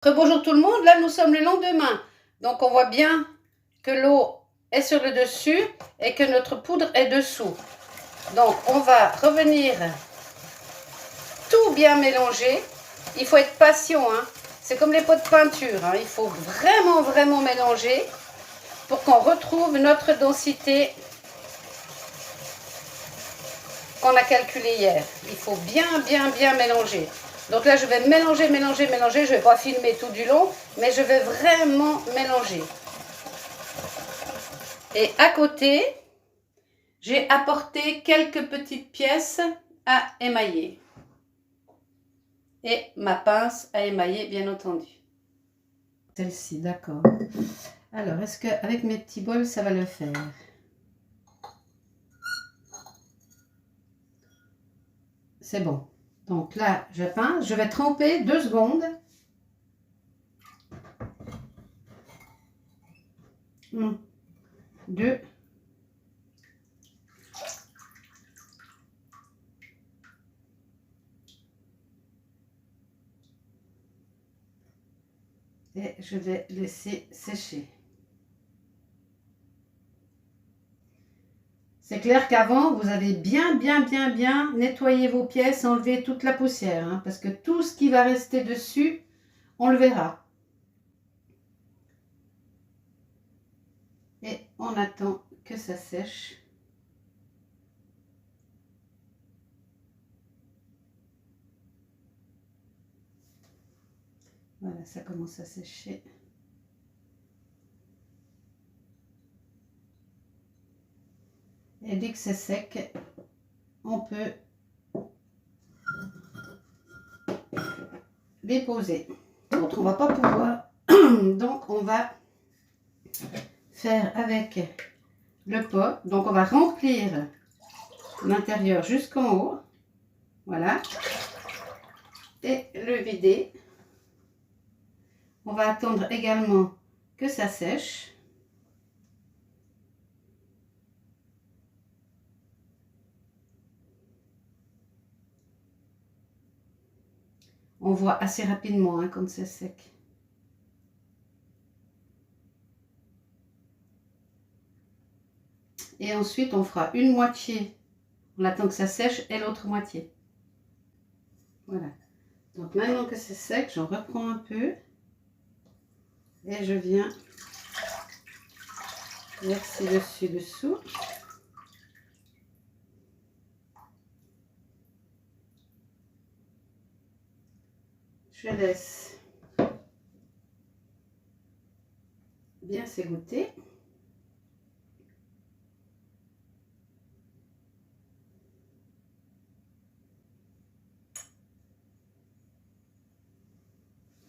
Rebonjour tout le monde, là nous sommes le lendemain. Donc on voit bien que l'eau est sur le dessus et que notre poudre est dessous. Donc on va revenir tout bien mélanger. Il faut être patient, hein. C'est comme les pots de peinture, hein. Il faut vraiment mélanger pour qu'on retrouve notre densité qu'on a calculée hier. Il faut bien mélanger. Donc là, je vais mélanger. Je ne vais pas filmer tout du long, mais je vais vraiment mélanger. Et à côté, j'ai apporté quelques petites pièces à émailler. Et ma pince à émailler, bien entendu. Celle-ci, d'accord. Alors, est-ce qu'avec mes petits bols, ça va le faire? C'est bon. Donc là, je pince. Je vais tremper 2 secondes. 1, 2. Et je vais laisser sécher. C'est clair qu'avant, vous avez bien nettoyé vos pièces, enlevé toute la poussière, hein, parce que tout ce qui va rester dessus, on le verra. Et on attend que ça sèche. Voilà, ça commence à sécher. Et dès que c'est sec, on peut déposer. D'autres, on va pas pouvoir. Donc, on va faire avec le pot. Donc, on va remplir l'intérieur jusqu'en haut. Voilà. Et le vider. On va attendre également que ça sèche. On voit assez rapidement, hein, quand c'est sec. Et ensuite, on fera une moitié. On attend que ça sèche et l'autre moitié. Voilà. Donc maintenant que c'est sec, j'en reprends un peu. Et je viens verser dessus-dessous. Je laisse bien s'égoutter.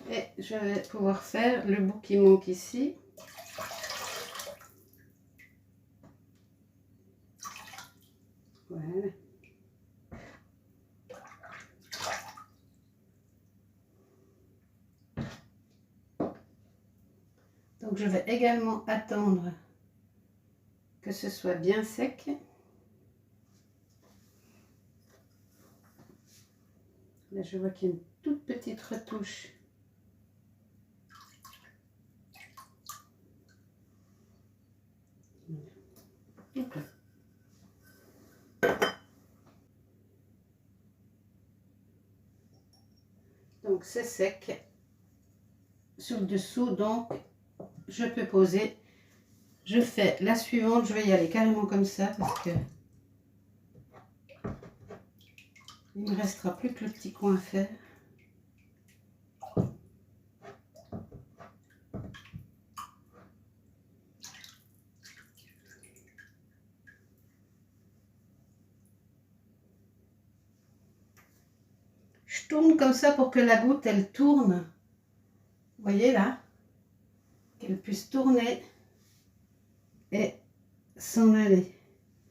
Et je vais pouvoir faire le bout qui manque ici. Voilà. Donc je vais également attendre que ce soit bien sec. Là je vois qu'il y a une toute petite retouche. Okay. Donc c'est sec sur le dessous, donc je peux poser. Je fais la suivante, je vais y aller carrément comme ça parce que il ne me restera plus que le petit coin à faire. Je tourne comme ça pour que la goutte elle tourne. Vous voyez là, qu'elle puisse tourner et s'en aller.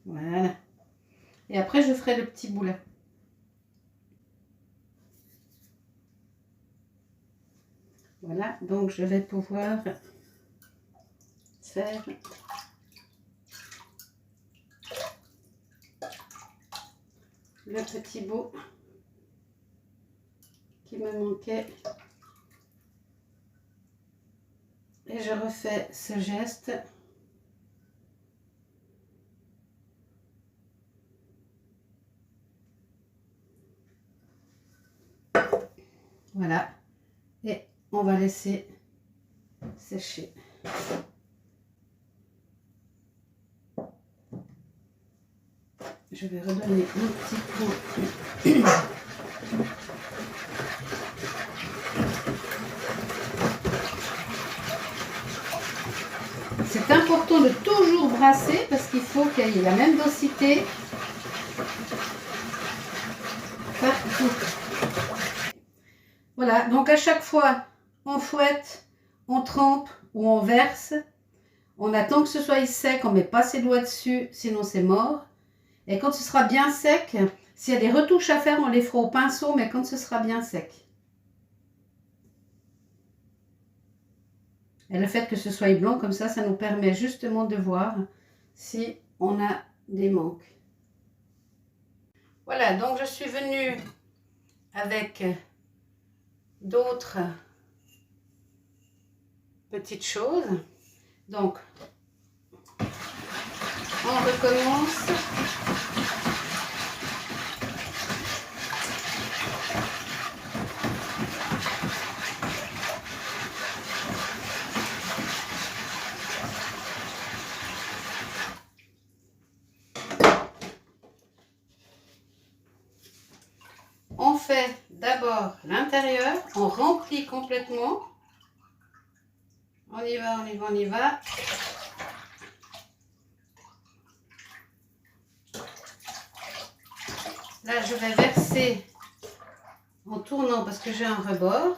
Voilà. Et après je ferai le petit bout là. Voilà, donc je vais pouvoir faire le petit bout qui me manquait. Et je refais ce geste. Voilà. Et on va laisser sécher. Je vais redonner un petit coup. C'est important de toujours brasser parce qu'il faut qu'il y ait la même densité partout. Voilà, donc à chaque fois, on fouette, on trempe ou on verse. On attend que ce soit sec, on ne met pas ses doigts dessus, sinon c'est mort. Et quand ce sera bien sec, s'il y a des retouches à faire, on les fera au pinceau, mais quand ce sera bien sec. Et le fait que ce soit blanc comme ça nous permet justement de voir si on a des manques. Voilà, donc je suis venue avec d'autres petites choses. Donc, on recommence. On fait d'abord l'intérieur, on remplit complètement. On y va, on y va, on y va. Là, je vais verser en tournant parce que j'ai un rebord.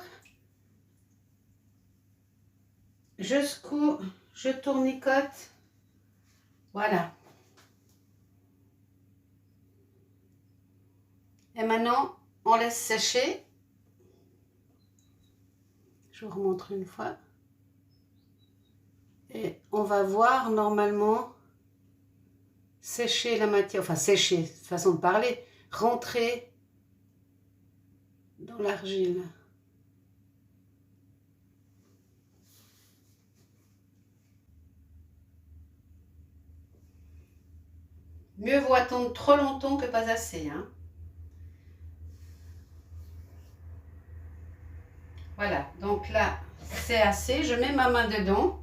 Je secoue, je tournicote. Voilà. Et maintenant, on laisse sécher. Je vous remontre une fois. Et on va voir normalement sécher la matière, enfin sécher, façon de parler, rentrer dans l'argile. Mieux vaut attendre trop longtemps que pas assez, hein. Voilà, donc là, c'est assez. Je mets ma main dedans.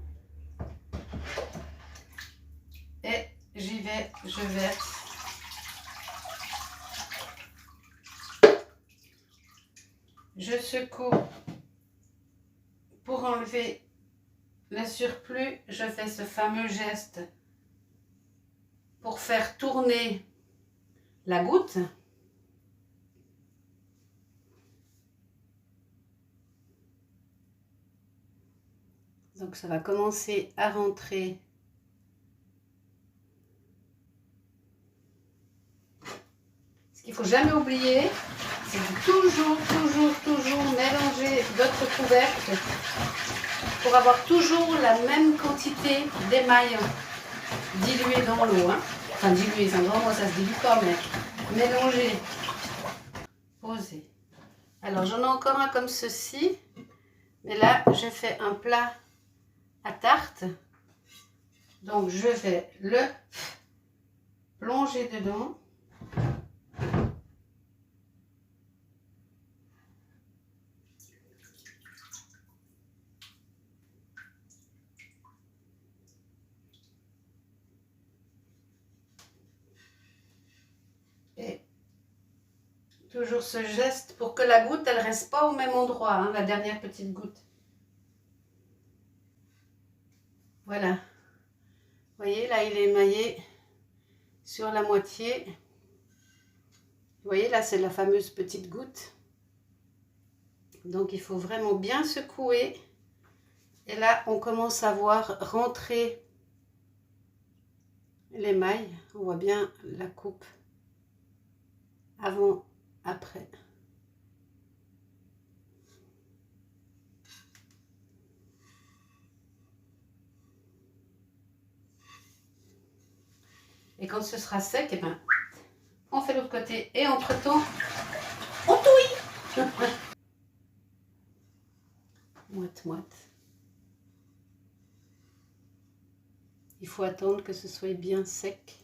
Et j'y vais, je verse. Je secoue pour enlever le surplus. Je fais ce fameux geste pour faire tourner la goutte. Donc ça va commencer à rentrer. Ce qu'il ne faut jamais oublier, c'est de toujours mélanger votre couvercle pour avoir toujours la même quantité d'émail dilué dans l'eau. Hein. Enfin dilué, c'est un grand mot, ça se dilue pas, mais mélanger, poser. Alors j'en ai encore un comme ceci, mais là j'ai fait un plat à tarte, donc je vais le plonger dedans. Et toujours ce geste pour que la goutte elle reste pas au même endroit, hein, la dernière petite goutte. Voilà, vous voyez là il est émaillé sur la moitié. Vous voyez là c'est la fameuse petite goutte. Donc il faut vraiment bien secouer. Et là on commence à voir rentrer l'émail. On voit bien la coupe avant, après. Et quand ce sera sec, eh ben, on fait l'autre côté. Et entre-temps, on touille. Moite. Il faut attendre que ce soit bien sec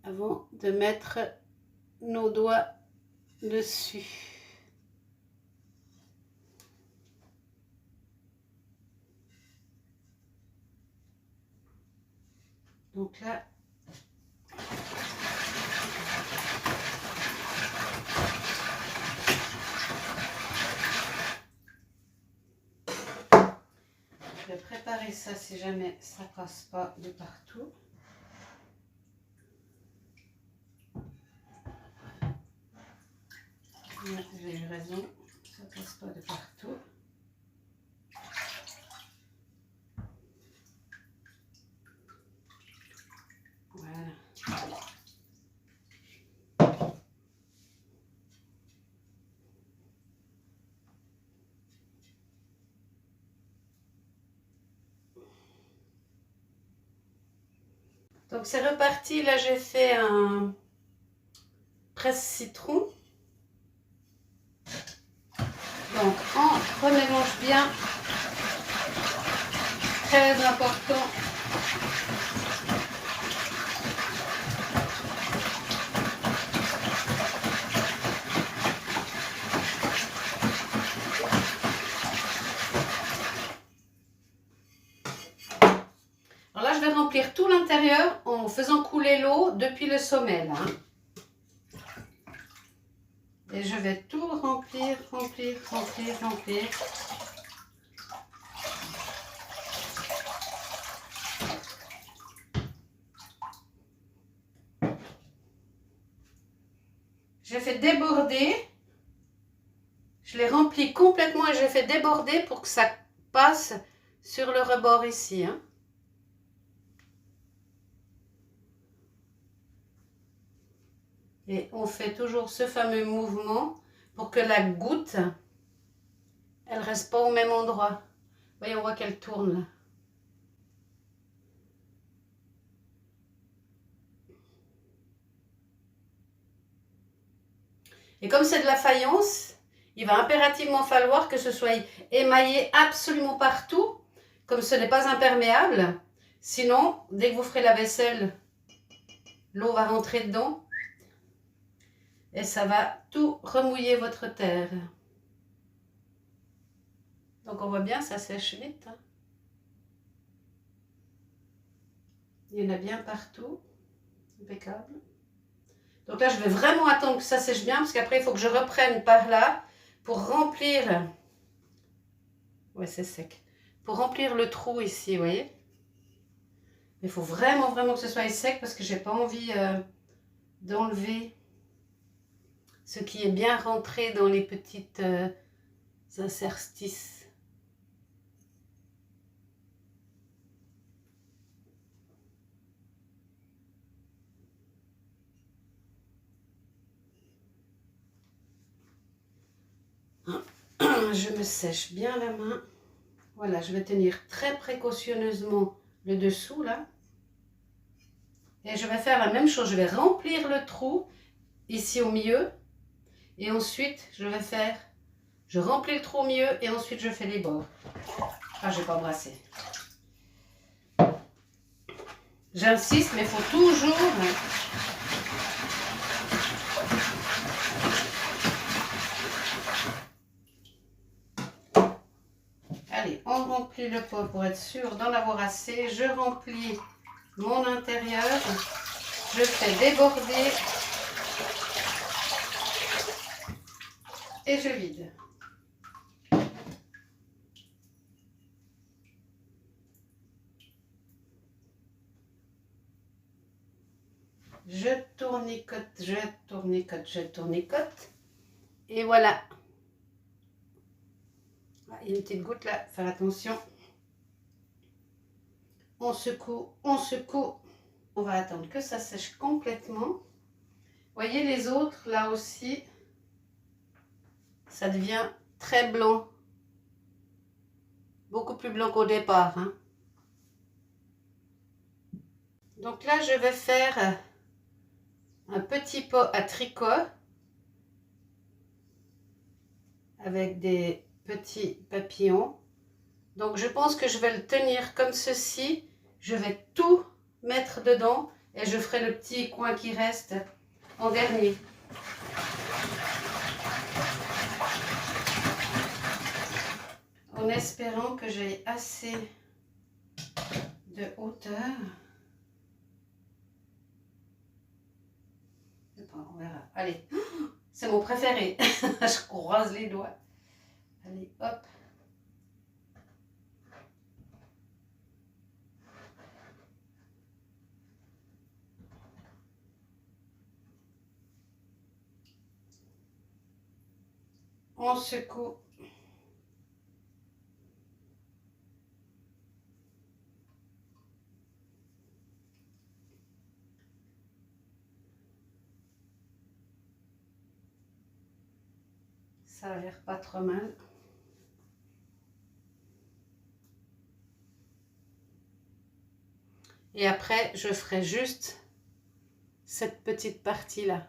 avant de mettre nos doigts dessus. Donc là, je vais préparer ça si jamais ça passe pas de partout. J'ai eu raison, ça passe pas de partout. Voilà. Donc c'est reparti, là j'ai fait un presse citron. Donc on remélange bien, très important. Alors là je vais remplir tout l'intérieur en faisant couler l'eau depuis le sommet là. Et je vais tout remplir, remplir, remplir, remplir. Je fais déborder. Je les remplis complètement et je fais déborder pour que ça passe sur le rebord ici. Hein. Et on fait toujours ce fameux mouvement pour que la goutte, elle ne reste pas au même endroit. Vous voyez, on voit qu'elle tourne là. Et comme c'est de la faïence, il va impérativement falloir que ce soit émaillé absolument partout, comme ce n'est pas imperméable. Sinon, dès que vous ferez la vaisselle, l'eau va rentrer dedans et ça va tout remouiller votre terre. Donc on voit bien, ça sèche vite. Hein. Il y en a bien partout. Impeccable. Donc là, je vais vraiment attendre que ça sèche bien, parce qu'après, il faut que je reprenne par là pour remplir... Ouais, c'est sec. Pour remplir le trou ici, vous voyez. Il faut vraiment, vraiment que ce soit sec, parce que j'ai pas envie d'enlever ce qui est bien rentré dans les petites interstices. Je me sèche bien la main. Voilà, je vais tenir très précautionneusement le dessous là. Et je vais faire la même chose. Je vais remplir le trou ici au milieu. Et ensuite, je remplis le trou au milieu et ensuite je fais les bords. Ah, je vais pas brasser. J'insiste, mais il faut toujours... Allez, on remplit le pot pour être sûr d'en avoir assez. Je remplis mon intérieur. Je fais déborder. Et je vide. Je tournicote, je tournicote, je tournicote. Et voilà. Il y a une petite goutte là, faire attention. On secoue, on secoue. On va attendre que ça sèche complètement. Voyez les autres là aussi, ça devient très blanc. Beaucoup plus blanc qu'au départ. Hein. Donc là, je vais faire un petit pot à tricot avec des petits papillons Donc je pense que je vais le tenir comme ceci. Je vais tout mettre dedans et je ferai le petit coin qui reste en dernier. En espérant que j'ai assez de hauteur. On verra. Allez, c'est mon préféré. Je croise les doigts. Allez, hop. On secoue. Ça a l'air pas trop mal. Et après, je ferai juste cette petite partie-là.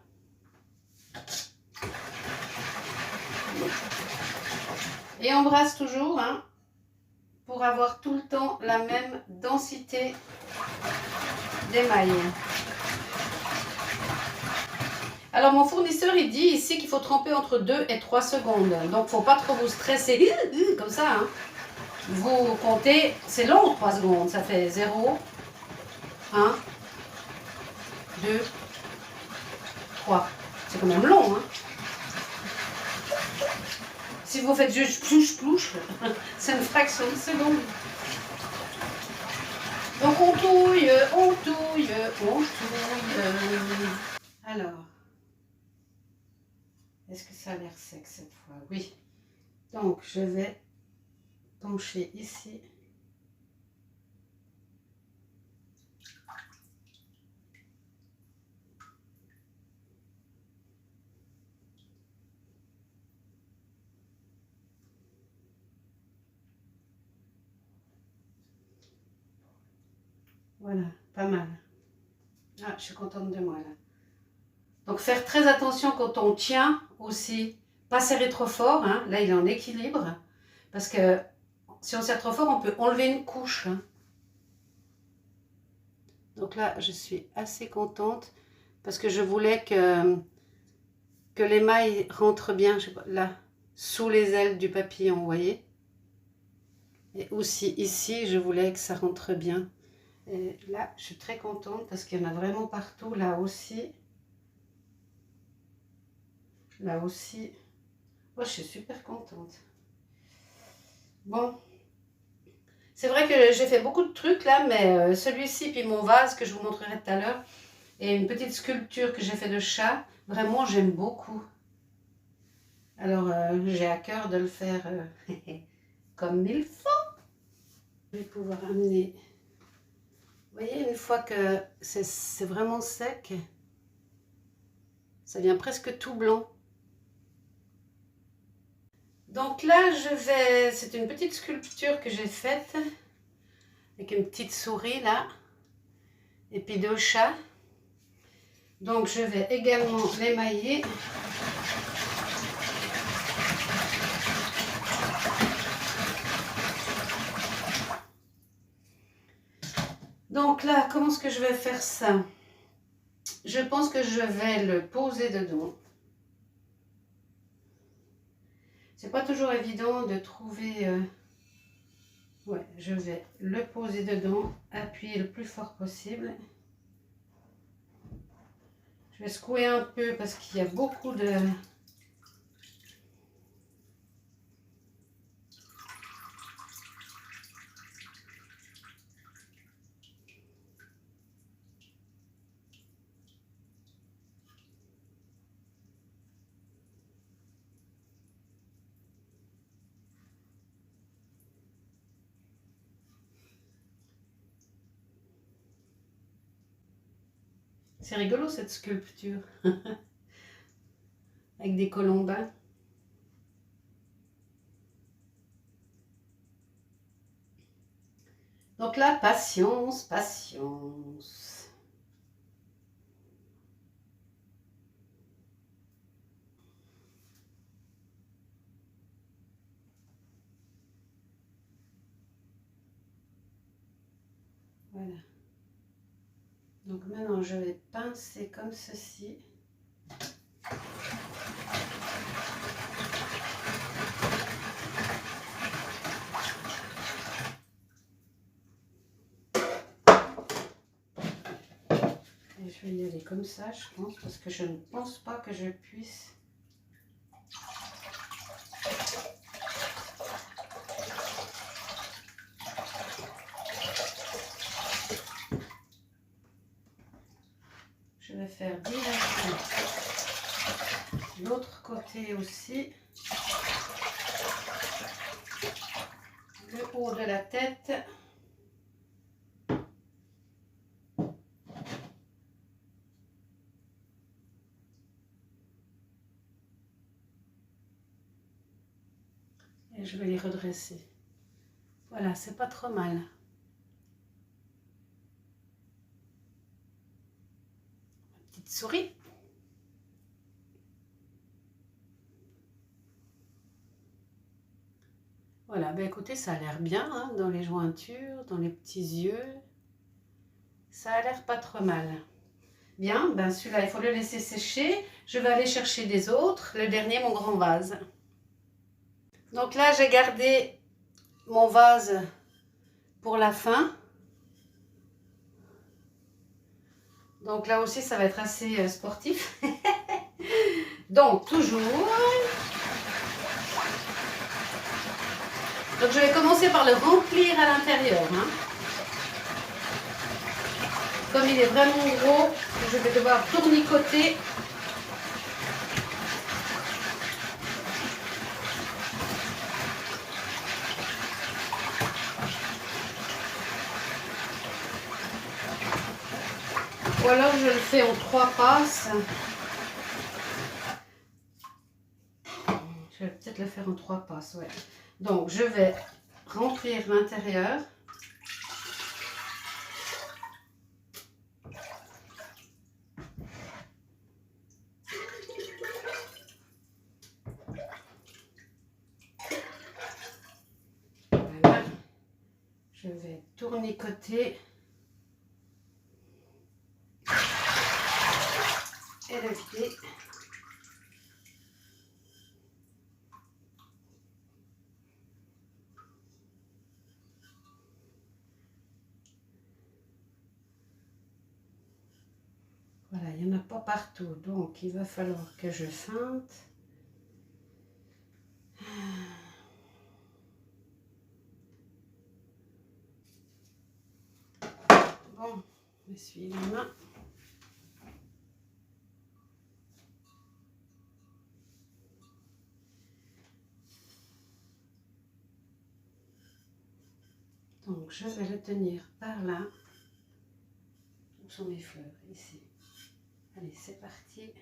Et on brasse toujours, hein, pour avoir tout le temps la même densité d'émail. Alors mon fournisseur il dit ici qu'il faut tremper entre 2 et 3 secondes. Donc il ne faut pas trop vous stresser comme ça. Hein. Vous comptez, c'est long 3 secondes, ça fait 0, 1, 2, 3. C'est quand même long. Hein. Si vous faites juste plouche plouche, c'est une fraction de seconde. Donc on touille, on touille, on touille. Alors, est-ce que ça a l'air sec cette fois? Oui. Donc je vais pencher ici. Voilà, pas mal. Ah, je suis contente de moi là. Donc faire très attention quand on tient aussi. Pas serrer trop fort, hein. Là il est en équilibre. Parce que si on serre trop fort, on peut enlever une couche. Hein. Donc là, je suis assez contente parce que je voulais que l'émail rentre bien, je sais pas, là, sous les ailes du papillon, vous voyez. Et aussi ici, je voulais que ça rentre bien. Et là, je suis très contente parce qu'il y en a vraiment partout, là aussi. Là aussi. Oh, je suis super contente. Bon. C'est vrai que j'ai fait beaucoup de trucs là, mais celui-ci, puis mon vase que je vous montrerai tout à l'heure, et une petite sculpture que j'ai fait de chat, vraiment j'aime beaucoup. Alors j'ai à cœur de le faire comme il faut. Je vais pouvoir amener, vous voyez, une fois que c'est vraiment sec, ça vient presque tout blanc. Donc là, c'est une petite sculpture que j'ai faite, avec une petite souris là, et puis deux chats. Donc je vais également l'émailler. Donc là, comment est-ce que je vais faire ça? Je pense que je vais le poser dedans. C'est pas toujours évident de trouver... Ouais, je vais le poser dedans, appuyer le plus fort possible. Je vais secouer un peu parce qu'il y a beaucoup de... C'est rigolo cette sculpture. Avec des colombins. Donc là, patience, patience. Voilà. Donc maintenant, je vais pincer comme ceci. Et je vais y aller comme ça, je pense, parce que je ne pense pas que je puisse. Je vais faire directement l'autre côté aussi. Le haut de la tête. Et je vais les redresser. Voilà, c'est pas trop mal. Ma petite souris. Voilà, ben écoutez, ça a l'air bien hein, dans les jointures, dans les petits yeux. Ça a l'air pas trop mal. Bien, ben celui-là, il faut le laisser sécher. Je vais aller chercher des autres. Le dernier, mon grand vase. Donc là, j'ai gardé mon vase pour la fin. Donc là aussi, ça va être assez sportif. Donc, toujours. Donc, je vais commencer par le remplir à l'intérieur. Hein. Comme il est vraiment gros, je vais devoir tournicoter. Ou alors je le fais en 3 passes. Je vais peut-être le faire en 3 passes, ouais. Donc je vais remplir l'intérieur. Voilà. Je vais tournicoter. Et le vider. Voilà, il n'y en a pas partout, donc il va falloir que je feinte. Bon, je m'essuie les mains. Donc je vais le tenir par là. Où sont mes fleurs? Ici. Allez, c'est parti.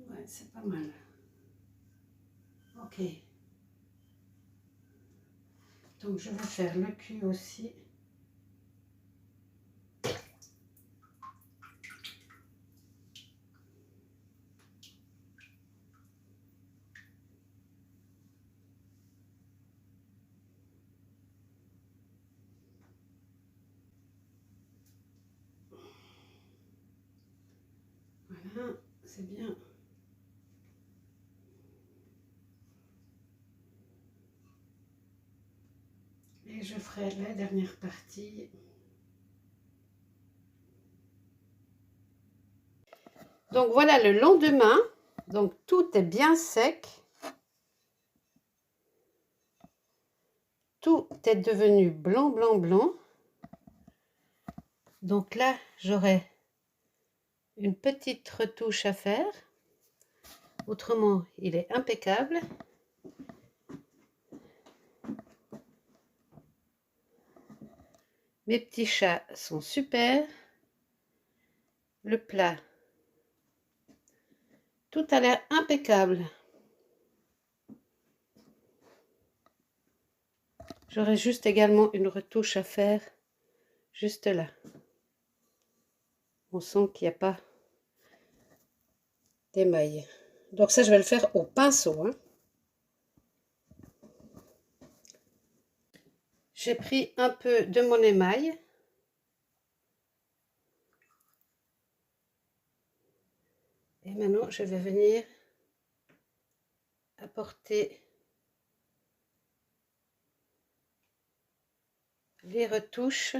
Ouais, c'est pas mal. Ok. Donc je vais faire le cul aussi. Voilà, c'est bien. Et je ferai la dernière partie. Donc voilà le lendemain. Donc tout est bien sec. Tout est devenu blanc, blanc, blanc. Donc là, j'aurai une petite retouche à faire. Autrement, il est impeccable. Mes petits chats sont super. Le plat, tout a l'air impeccable. J'aurai juste également une retouche à faire, juste là. On sent qu'il n'y a pas d'émail. Donc ça, je vais le faire au pinceau, hein. J'ai pris un peu de mon émail. Et maintenant, je vais venir apporter les retouches.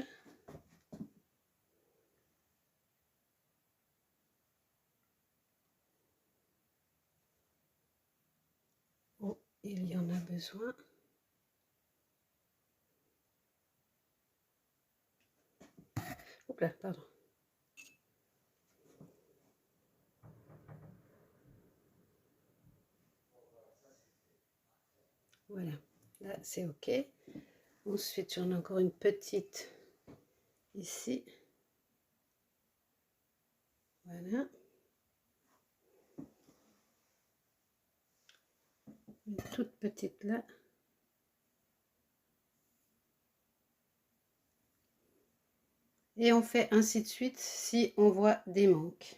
Où il y en a besoin. Oups là, pardon. Voilà, là c'est ok. Ensuite, j'en ai encore une petite ici. Voilà. Une toute petite là. Et on fait ainsi de suite si on voit des manques.